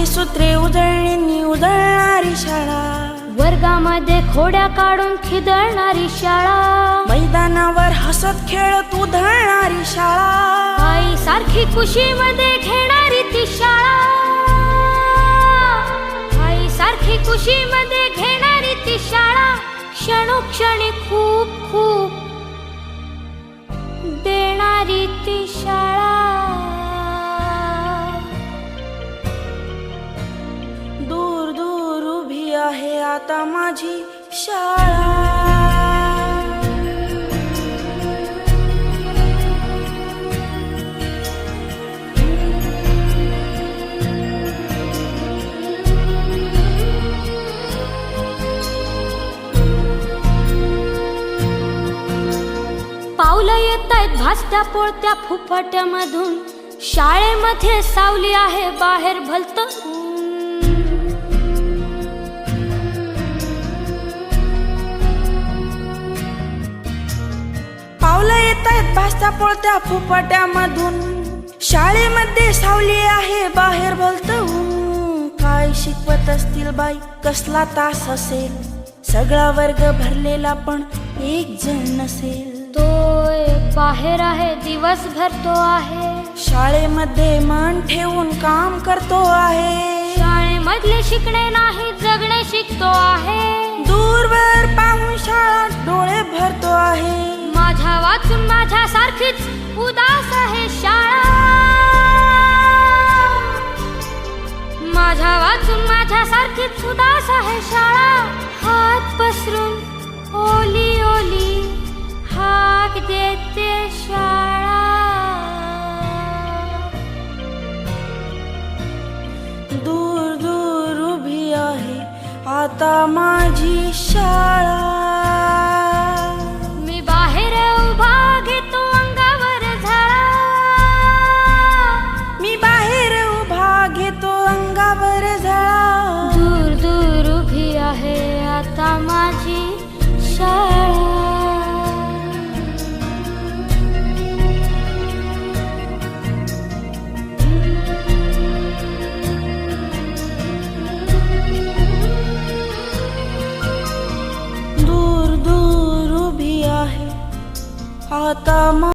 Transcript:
सूत्रे उजळणी उजळणारी शाळा, वर्गामध्ये खोड्या काढून खिदळणारी शाळा, मैदानावर हसत खेळत उधळणारी शाळा, आई सारखी कुशीमध्ये घेणारी ती शाळा, आई सारखी कुशीमध्ये घेणारी ती शाळा, क्षणोक्षणी खूप खूप देणारी ती शाळा. दूर दूर उभी आहे आता माझी शाळा. पावलं येतायत भासत्या पोळत्या फुफाट्यामधून, शाळेमध्ये सावली आहे बाहेर भलत ऊन. पावलं येतायत भासत्या पोळत्या फुफाट्यामधून, शाळेमध्ये सावली आहे बाहेर भलतं ऊन. काय शिकवत असतील बाई, कसला तास असेल, सगळा वर्ग भरलेला पण एक जण नसेल. तोय बाहेर आहे दिवसभर तो आहे, शाळेमध्ये मन ठेवून काम करतो आहे. शाळेमधले शिकणे नाही जगणे शिकतो आहे. दूरवर पाहून शाळा डोळे भरतो आहे. माझ्या वाचून माझ्या सारखीच उदास आहे शाळा, माझ्या वाचून माझ्या सारखीच उदास आहे शाळा. हात पसरून ओली ओली हाक देते शाळा. दूर दूर उभी आहे आता माझी शाळा. मी बाहेर उभा घेतो अंगावर झळा, मी बाहेर उभा घेतो अंगावर झळा. दूर दूर उभी आहे आता माझी शाळा. दूर दूर उभी आहे आता